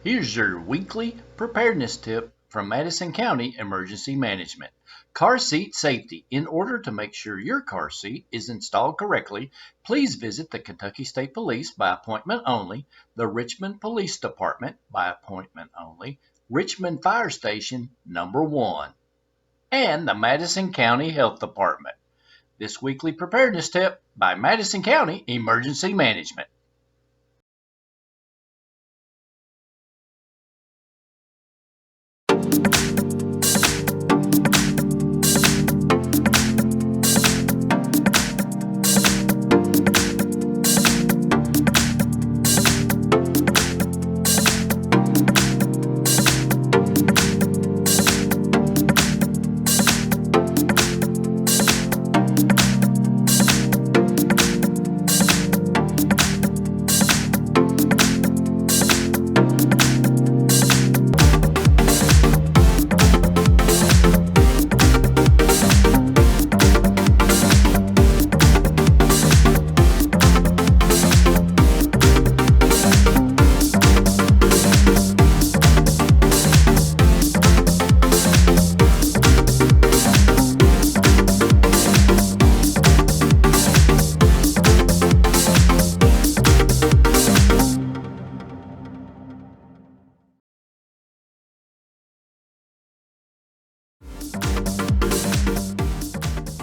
Here's your weekly preparedness tip from Madison County Emergency Management. Car seat safety. In order to make sure your car seat is installed correctly, please visit the Kentucky State Police by appointment only, the Richmond Police Department by appointment only, Richmond Fire Station number 1, and the Madison County Health Department. This weekly preparedness tip by Madison County Emergency Management.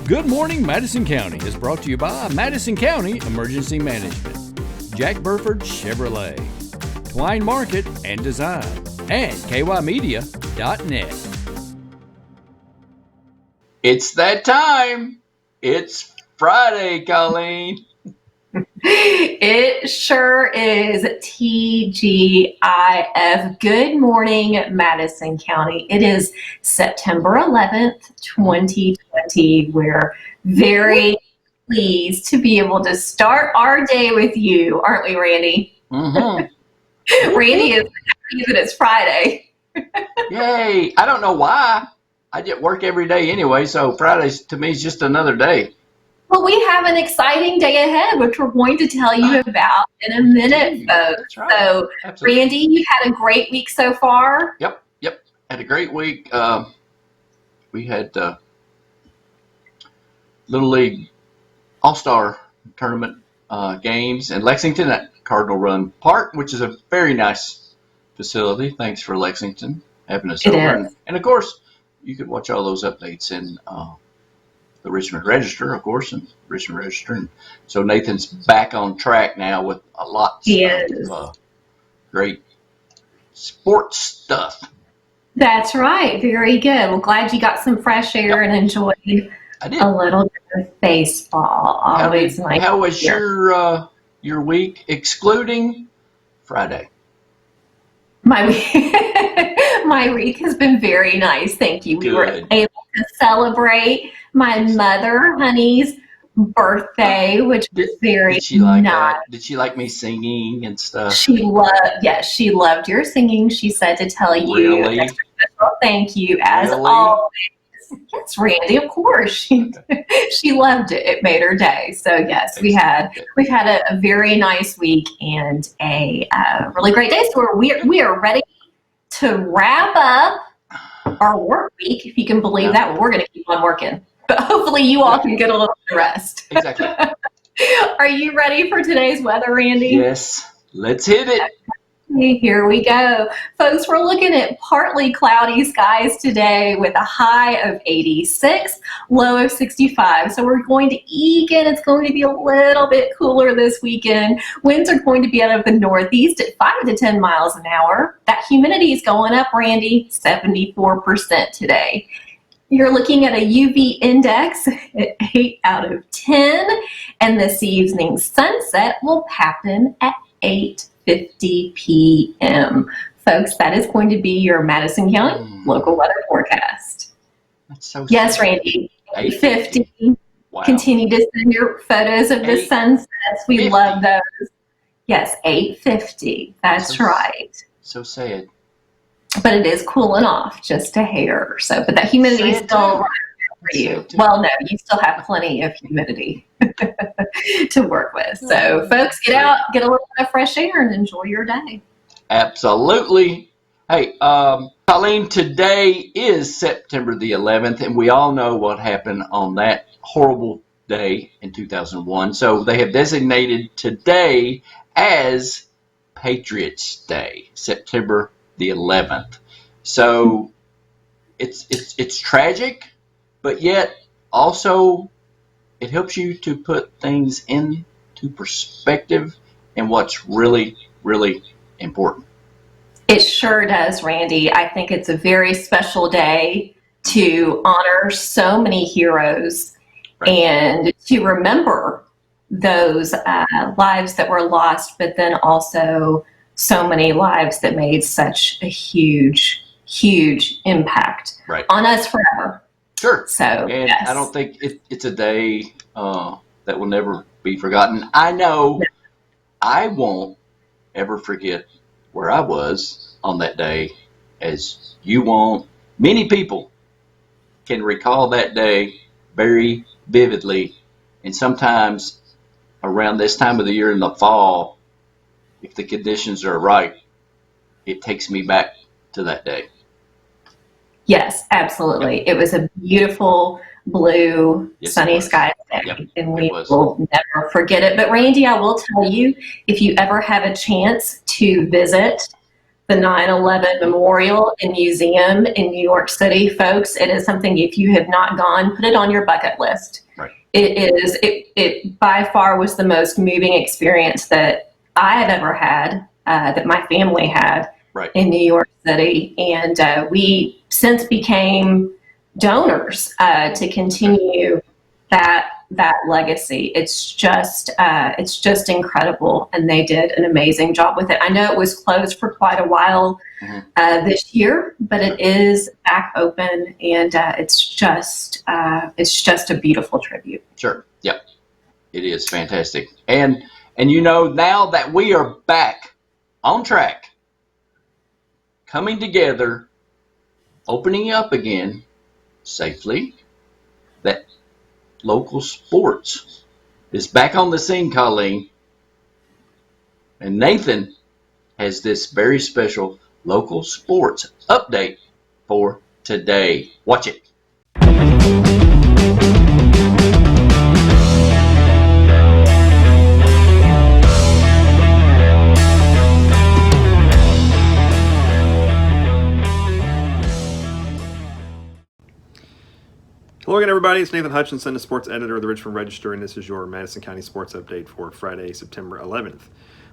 Good Morning Madison County is brought to you by Madison County Emergency Management, Jack Burford Chevrolet, Twine Market and Design, and kymedia.net. It's that time. It's Friday, Colleen. It sure is. TGIF. Good morning, Madison County. It is September 11th, 2020. We're very pleased to be able to start our day with you, aren't we, Randy? Mm-hmm. Randy is happy that it's Friday. Yay. I don't know why. I get work every day anyway, so Fridays to me is just another day. Well, we have an exciting day ahead, which we're going to tell you about in a minute, folks. That's right. So, Absolutely. Randy, you had a great week so far? Yep. Had a great week. We had Little League All-Star Tournament games in Lexington at Cardinal Run Park, which is a very nice facility. Thanks for Lexington having us over. And, of course, you could watch all those updates in the Richmond Register, of course, and Richmond Register. And so Nathan's back on track now with a lot of great sports stuff. That's right. Very good. Well, glad you got some fresh air and enjoyed a little bit of baseball. Always nice. How was your week, excluding Friday? My week has been very nice. Thank you. Good. We were able to celebrate my mother, honey's birthday, which was very Did she like nice. that? Did she like me singing and stuff? She loved your singing. She said to tell you Really? a special thank you as always. Yes, Randy, of course. She loved it. It made her day. So yes, we've had a very nice week and a really great day. So we are ready to wrap up our work week, if you can believe that. We're going to keep on working, but hopefully you all can get a little bit of rest. Exactly. Are you ready for today's weather, Randy? Yes. Let's hit it. Here we go. Folks, we're looking at partly cloudy skies today with a high of 86, low of 65. So we're going to eke in. It's going to be a little bit cooler this weekend. Winds are going to be out of the northeast at 5 to 10 miles an hour. That humidity is going up, Randy, 74% today. You're looking at a UV index at 8 out of 10, and this evening's sunset will happen at 8:50 p.m. Folks, that is going to be your Madison County local weather forecast. That's so yes, Randy, 8:50. Wow. Continue to send your photos of the sunsets. We love those. Yes, 8:50. That's right. So sad. But it is cooling off just a hair or so. But that humidity is still right for you. Well, no, you still have plenty of humidity to work with. So, folks, get out, get a little bit of fresh air, and enjoy your day. Absolutely. Hey, Colleen, today is September the 11th, and we all know what happened on that horrible day in 2001. So they have designated today as Patriots Day, September the 11th. So it's tragic, but yet also it helps you to put things into perspective and what's really, really important. It sure does, Randy. I think it's a very special day to honor so many heroes Right. and to remember those lives that were lost, but then also so many lives that made such a huge, huge impact Right. on us forever. Sure. So, And yes. I don't think it's a day that will never be forgotten. I know I won't ever forget where I was on that day, as you won't. Many people can recall that day very vividly, and sometimes around this time of the year in the fall, if the conditions are right, it takes me back to that day. Yes, absolutely. Yep. It was a beautiful blue, Yes, sunny sky day, Yep, and we was. will never forget it. But Randy, I will tell you, if you ever have a chance to visit the 9/11 Memorial and Museum in New York City, folks, it is something, if you have not gone, put it on your bucket list. Right. It by far was the most moving experience that I have ever had, that my family had. Right. In New York City, and we since became donors to continue that legacy. It's just incredible, and they did an amazing job with it. I know it was closed for quite a while this year, but it is back open, and it's just a beautiful tribute. Sure. Yep. It is fantastic. And you know, now that we are back on track, coming together, opening up again safely, that local sports is back on the scene, Colleen. And Nathan has this very special local sports update for today. Watch it. Hello again, everybody. It's Nathan Hutchinson, the sports editor of the Richmond Register, and this is your Madison County sports update for Friday, September 11th.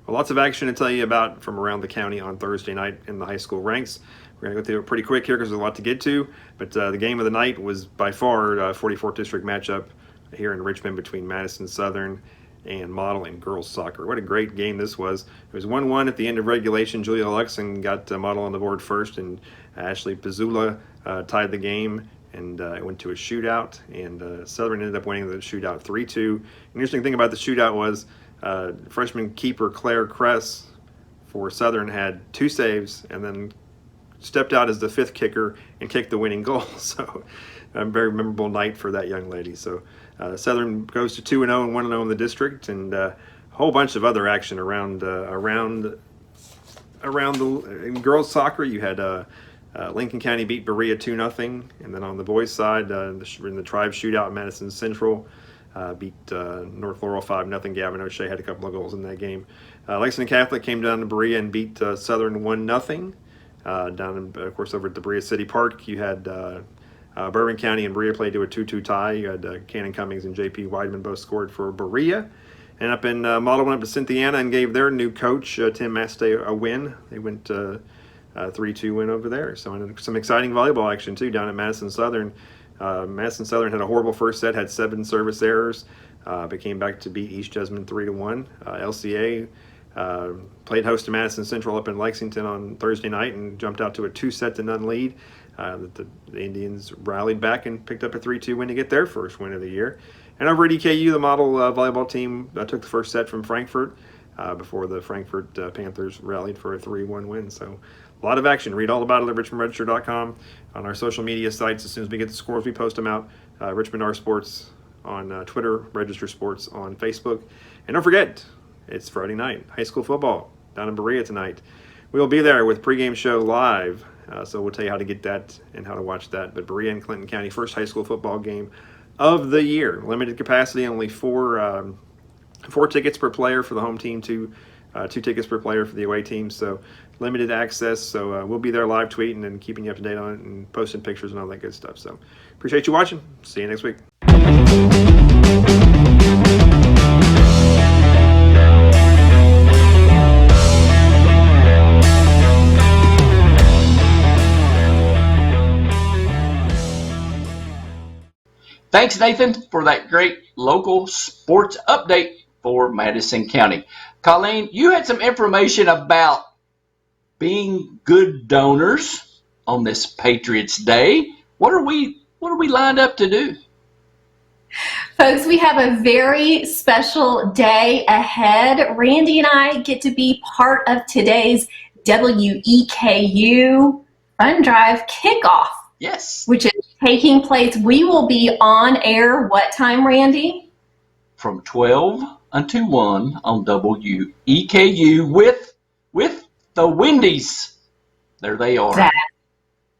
Well, lots of action to tell you about from around the county on Thursday night in the high school ranks. We're going to go through it pretty quick here because there's a lot to get to, but the game of the night was by far a 44th district matchup here in Richmond between Madison Southern and Model in girls soccer. What a great game this was. It was 1-1 at the end of regulation. Julia Luxon got Model on the board first, and Ashley Pizzula tied the game. And it went to a shootout, and Southern ended up winning the shootout 3-2. An interesting thing about the shootout was freshman keeper Claire Kress for Southern had 2 saves and then stepped out as the 5th kicker and kicked the winning goal. So a very memorable night for that young lady. So Southern goes to 2-0 and 1-0 in the district, and a whole bunch of other action around in girls soccer. You had Lincoln County beat Berea 2-0, and then on the boys' side, in the Tribe shootout, Madison Central beat North Laurel 5-0. Gavin O'Shea had a couple of goals in that game. Lexington Catholic came down to Berea and beat Southern 1-0. Down, of course, over at the Berea City Park, you had Bourbon County and Berea played to a 2-2 tie. You had Cannon Cummings and J.P. Weidman both scored for Berea. And up in Model went up to Cynthiana and gave their new coach, Tim Mastay, a win. They went 3-2 win over there. So some exciting volleyball action, too, down at Madison Southern. Madison Southern had a horrible first set, had 7 service errors, but came back to beat East Jessamine 3-1. LCA played host to Madison Central up in Lexington on Thursday night and jumped out to a 2-0 lead. The Indians rallied back and picked up a 3-2 win to get their first win of the year. And over at EKU, the model volleyball team took the first set from Frankfort before the Frankfort Panthers rallied for a 3-1 win. So a lot of action. Read all about it at richmondregister.com. On our social media sites, as soon as we get the scores, we post them out. Richmond R Sports on Twitter, Register Sports on Facebook. And don't forget, it's Friday night, high school football down in Berea tonight. we'll be there with pregame show live. So we'll tell you how to get that and how to watch that. But Berea and Clinton County, first high school football game of the year. Limited capacity, only four tickets per player for the home team, two tickets per player for the away team. So limited access. So we'll be there live tweeting and keeping you up to date on it and posting pictures and all that good stuff. So appreciate you watching. See you next week. Thanks, Nathan, for that great local sports update for Madison County. Colleen, you had some information about being good donors on this Patriots Day. What are we lined up to do? Folks, we have a very special day ahead. Randy and I get to be part of today's WEKU Fund Drive kickoff. Yes. Which is taking place. We will be on air what time, Randy? From 12 until 1 on WEKU with the Wendy's. There they are.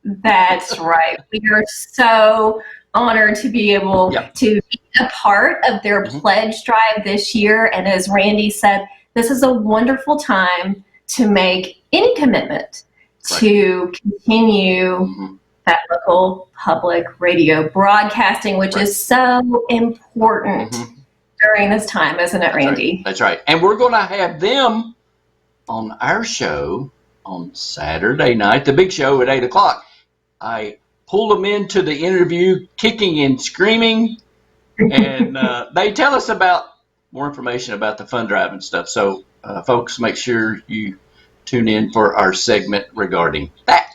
That's right. We are so honored to be able to be a part of their pledge drive this year. And as Randy said, this is a wonderful time to make any commitment to continue that local public radio broadcasting, which is so important during this time, isn't it, Randy? That's right. And we're going to have them on our show on Saturday night, the big show at 8 o'clock. I pulled them into the interview kicking and screaming, and they tell us about more information about the fund drive and stuff. So, folks, make sure you tune in for our segment regarding that.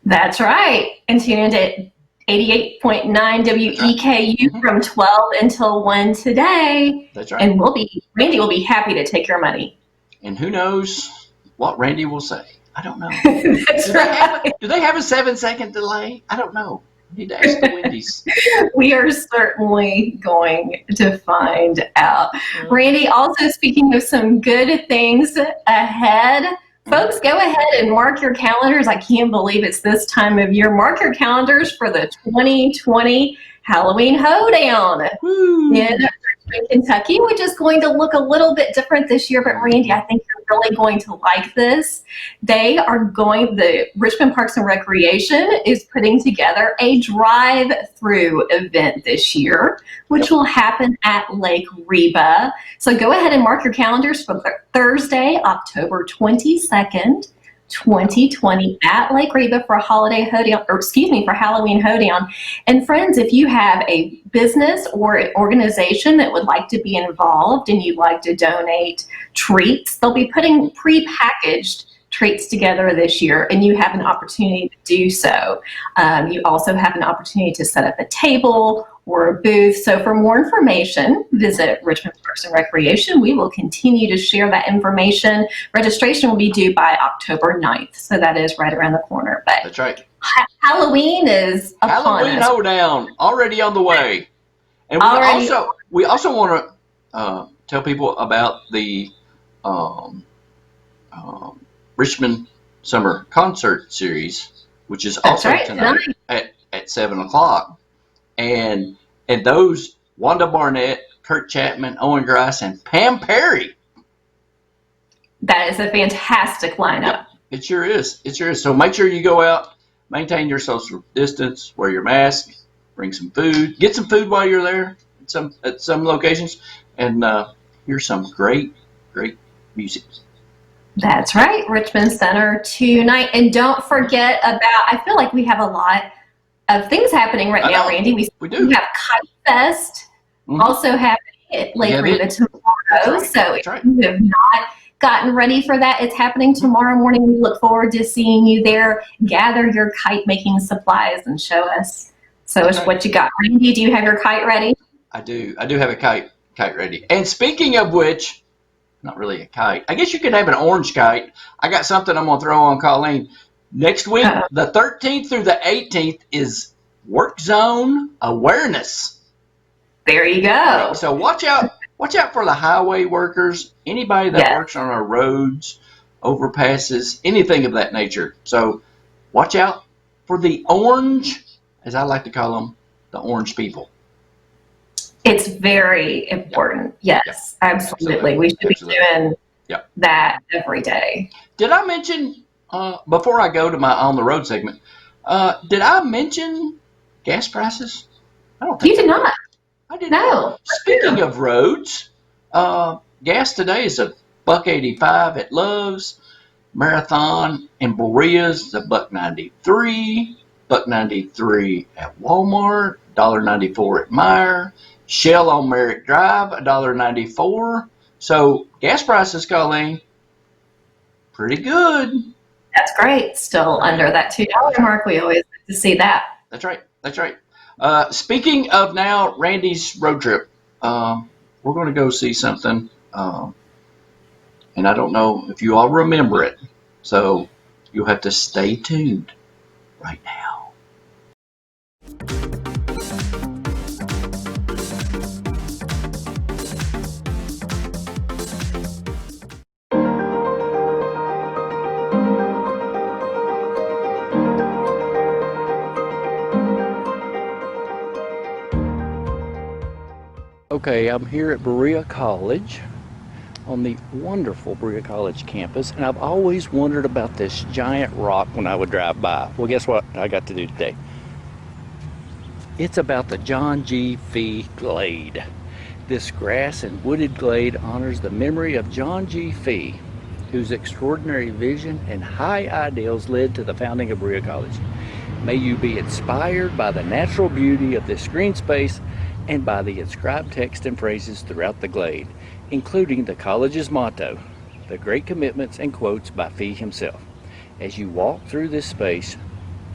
That's right. And tune in to 88.9 WEKU from 12 until 1 today. That's right. And Randy will be happy to take your money. And who knows what Randy will say. I don't know. Do they have a 7-second delay? I don't know. I need to ask the Wendy's. We are certainly going to find out. Randy, also speaking of some good things ahead, folks, go ahead and mark your calendars. I can't believe it's this time of year. Mark your calendars for the 2020 Halloween Hoedown in Kentucky, which is going to look a little bit different this year. But Randy, I think you're really going to like this. The Richmond Parks and Recreation is putting together a drive-through event this year, which will happen at Lake Reba. So go ahead and mark your calendars for Thursday, October 22nd, 2020 at Lake Reba for Halloween Hoedown. And friends, if you have a business or organization that would like to be involved and you'd like to donate treats, they'll be putting pre-packaged treats together this year, and you have an opportunity to do so. You also have an opportunity to set up a table or a booth. So for more information, visit Richmond Parks and Recreation. We will continue to share that information. Registration will be due by October 9th. So that is right around the corner. But that's right. Halloween is upon Halloween us. Hoedown, already on the way. And we also want to tell people about the Richmond Summer Concert Series, which is also tonight at 7 o'clock. And those, Wanda Barnett, Kurt Chapman, Owen Grice, and Pam Perry. That is a fantastic lineup. Yep, it sure is. It sure is. So make sure you go out, maintain your social distance, wear your mask, bring some food, get some food while you're there at some locations, and hear some great music. That's right, Richmond Center tonight. And don't forget I feel like we have a lot of things happening right now, Randy. We do. We have Kite Fest also happening at Lake Reba tomorrow. So if you have not gotten ready for that, it's happening tomorrow morning. We look forward to seeing you there. Gather your kite making supplies and show us what you got. Randy, do you have your kite ready? I do. I do have a kite ready. And speaking of which, not really a kite. I guess you could have an orange kite. I got something I'm going to throw on Colleen. Next week, the 13th through the 18th is Work Zone Awareness. There you go. So watch out for the highway workers, anybody that works on our roads, overpasses, anything of that nature. So watch out for the orange, as I like to call them, the orange people. It's very important. Yes, Yep. absolutely. We should be doing that every day. Did I mention, before I go to my on the road segment, did I mention gas prices? I don't think you did not. I did No. not. Speaking of roads, gas today is $1.85 at Love's. Marathon and Berea's a $1.93, $1.93 at Walmart, $1.94 at Meijer, Shell on Merrick Drive, $1.94. So gas prices, Colleen, pretty good. That's great. Still under that $2 mark. We always like to see that. That's right. That's right. Speaking of now, Randy's road trip, we're going to go see something. And I don't know if you all remember it. So you'll have to stay tuned right now. Okay, I'm here at Berea College, on the wonderful Berea College campus, and I've always wondered about this giant rock when I would drive by. Well, guess what I got to do today? It's about the John G. Fee Glade. This grass and wooded glade honors the memory of John G. Fee, whose extraordinary vision and high ideals led to the founding of Berea College. May you be inspired by the natural beauty of this green space and by the inscribed text and phrases throughout the glade, including the college's motto, the great commitments and quotes by Fee himself. As you walk through this space,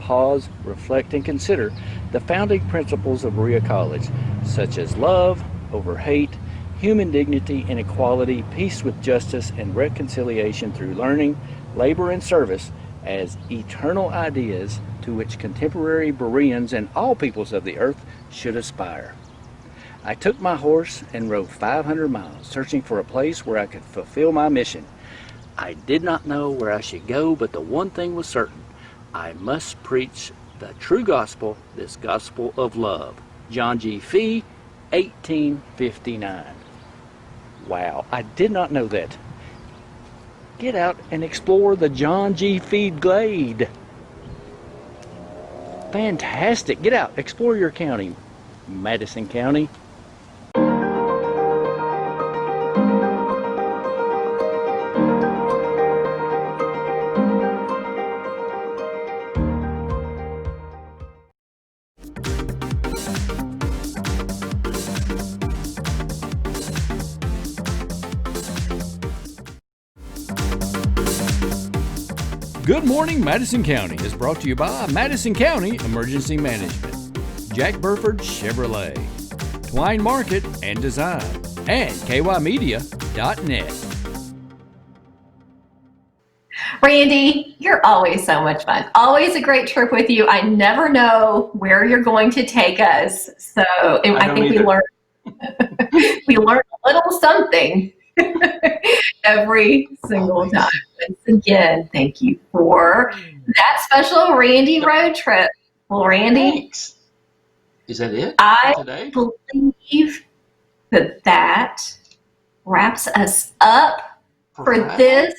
pause, reflect, and consider the founding principles of Berea College, such as love over hate, human dignity and equality, peace with justice, and reconciliation through learning, labor, and service as eternal ideas to which contemporary Bereans and all peoples of the earth should aspire. I took my horse and rode 500 miles, searching for a place where I could fulfill my mission. I did not know where I should go, but the one thing was certain. I must preach the true gospel, this gospel of love. John G. Fee, 1859. Wow, I did not know that. Get out and explore the John G. Fee Glade. Fantastic. Get out, explore your county, Madison County. Good Morning Madison County is brought to you by Madison County Emergency Management, Jack Burford Chevrolet, Twine Market and Design, and kymedia.net. Randy, you're always so much fun. Always a great trip with you. I never know where you're going to take us. So I think we learn a little something every single time. Once again, thank you for that special Randy road trip. Well, Randy, thanks. Is that it I today? believe that wraps us up for this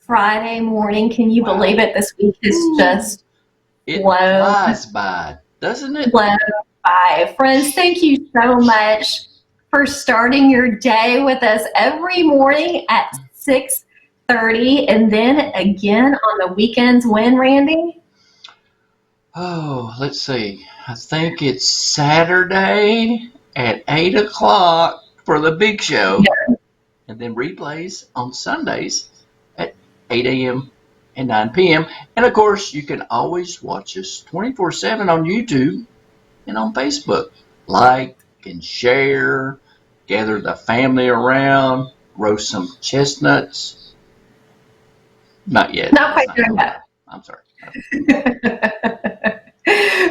Friday morning. Can you believe it? This week is just flies by, doesn't it? Flown by. Friends, thank you so much for starting your day with us every morning at 6:30, and then again on the weekends. When, Randy? Oh, let's see. I think it's Saturday at 8 o'clock for the big show. Yeah. And then replays on Sundays at 8 a.m. and 9 p.m. And of course, you can always watch us 24/7 on YouTube and on Facebook. Like and share, gather the family around, roast some chestnuts. Not yet. Not quite doing that. I'm sorry.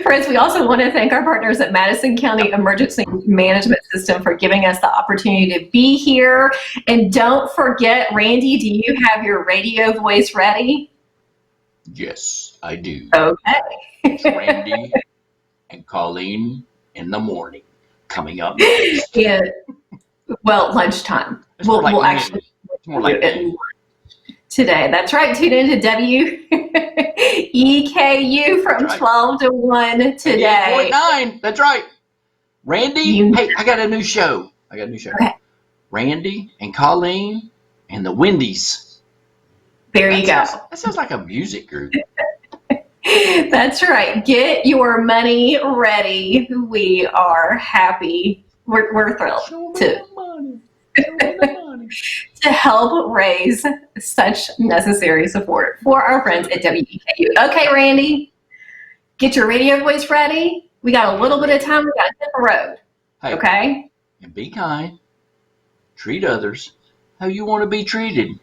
For Friends, we also want to thank our partners at Madison County Emergency Management System for giving us the opportunity to be here. And don't forget, Randy, do you have your radio voice ready? Yes, I do. Okay. It's Randy and Colleen in the morning coming up next. Yeah. Well, lunchtime. It's more like We'll noon. actually It's more like at noon. lunch today. That's right. Tune in to WEKU from That's right. 12 to 1 today. 88.9. That's right. Randy, hey, I got a new show. Okay. Randy and Colleen and the Wendy's. There you go. That sounds like a music group. That's right. Get your money ready. We are happy. We're thrilled to help raise such necessary support for our friends at WEKU. Okay, Randy, get your radio voice ready. We got a little bit of time. We got to hit the road. Hey, Okay? and be kind. Treat others how you want to be treated.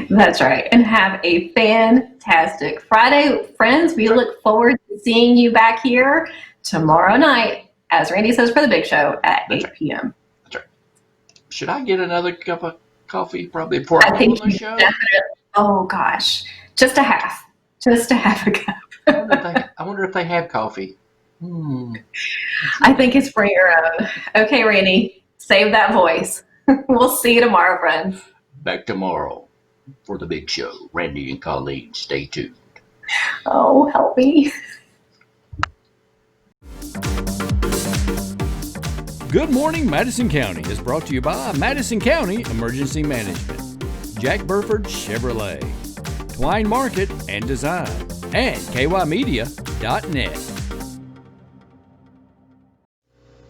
That's right. And have a fantastic Friday. Friends, we look forward to seeing you back here tomorrow night, as Randy says, for the big show at 8 p.m. That's right. Should I get another cup of coffee probably before I go think on the you show? definitely, oh gosh, just a half a cup. I wonder if they have coffee. I think it's for your own. Okay, Randy, save that voice. We'll see you tomorrow, friends. Back tomorrow for the big show. Randy and Colleen, stay tuned. Oh, help me. Good Morning Madison County is brought to you by Madison County Emergency Management, Jack Burford Chevrolet, Twine Market and Design, and kymedia.net.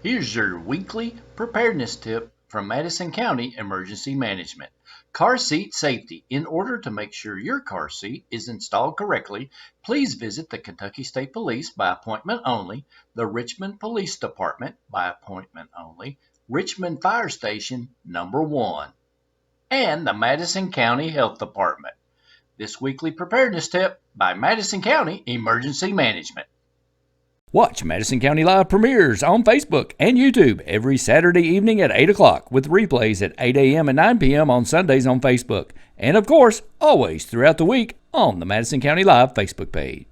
Here's your weekly preparedness tip from Madison County Emergency Management. Car seat safety. In order to make sure your car seat is installed correctly, please visit the Kentucky State Police by appointment only, the Richmond Police Department by appointment only, Richmond Fire Station number 1, and the Madison County Health Department. This weekly preparedness tip by Madison County Emergency Management. Watch Madison County Live premieres on Facebook and YouTube every Saturday evening at 8 o'clock with replays at 8 a.m. and 9 p.m. on Sundays on Facebook. And of course, always throughout the week on the Madison County Live Facebook page.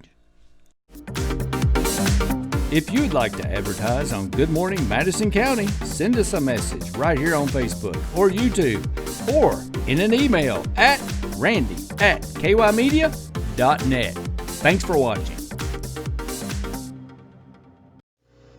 If you'd like to advertise on Good Morning Madison County, send us a message right here on Facebook or YouTube or in an email at randy@kymedia.net. Thanks for watching.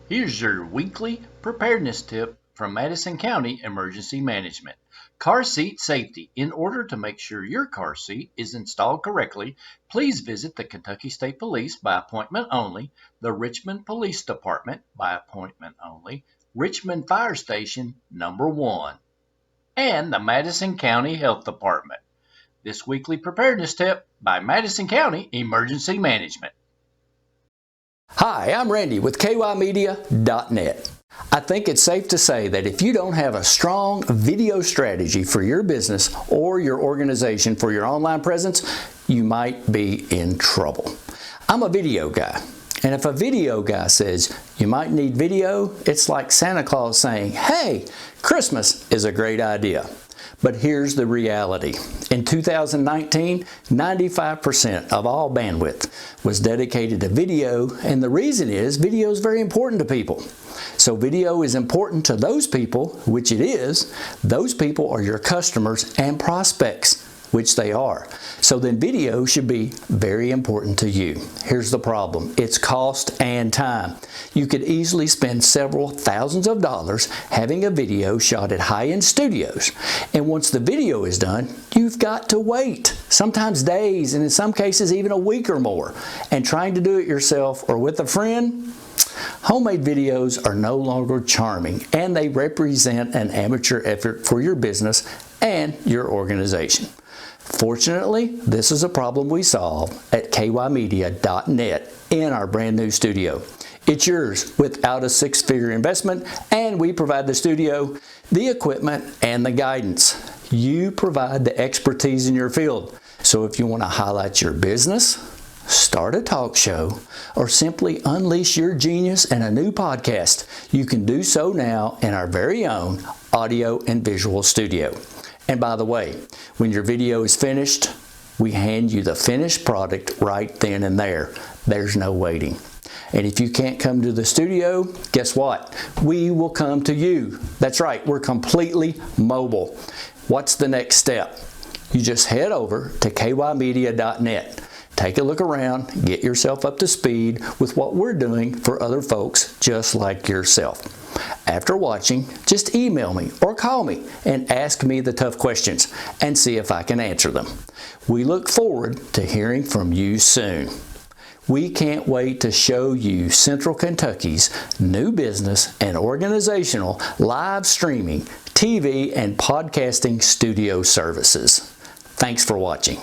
Here's your weekly preparedness tip from Madison County Emergency Management. Car seat safety. In order to make sure your car seat is installed correctly, please visit the Kentucky State Police by appointment only, the Richmond Police Department by appointment only, Richmond Fire Station number 1, and the Madison County Health Department. This weekly preparedness tip by Madison County Emergency Management. Hi, I'm Randy with kymedia.net. I think it's safe to say that if you don't have a strong video strategy for your business or your organization for your online presence, you might be in trouble. I'm a video guy, and if a video guy says you might need video, it's like Santa Claus saying, hey, Christmas is a great idea. But here's the reality. In 2019, 95% of all bandwidth was dedicated to video, and the reason is video is very important to people. So video is important to those people, which it is. Those people are your customers and prospects, which they are. So then video should be very important to you. Here's the problem. It's cost and time. You could easily spend several thousands of dollars having a video shot at high-end studios. And once the video is done, you've got to wait, sometimes days, and in some cases even a week or more. And trying to do it yourself or with a friend, homemade videos are no longer charming, and they represent an amateur effort for your business and your organization. Fortunately, this is a problem we solve at kymedia.net in our brand new studio. It's yours without a six-figure investment, and we provide the studio, the equipment, and the guidance. You provide the expertise in your field. So if you want to highlight your business, start a talk show, or simply unleash your genius in a new podcast, you can do so now in our very own audio and visual studio. And by the way, when your video is finished, we hand you the finished product right then and there. There's no waiting. And if you can't come to the studio, guess what? We will come to you. That's right, we're completely mobile. What's the next step? You just head over to kymedia.net. Take a look around, get yourself up to speed with what we're doing for other folks just like yourself. After watching, just email me or call me and ask me the tough questions and see if I can answer them. We look forward to hearing from you soon. We can't wait to show you Central Kentucky's new business and organizational live streaming, TV, and podcasting studio services. Thanks for watching.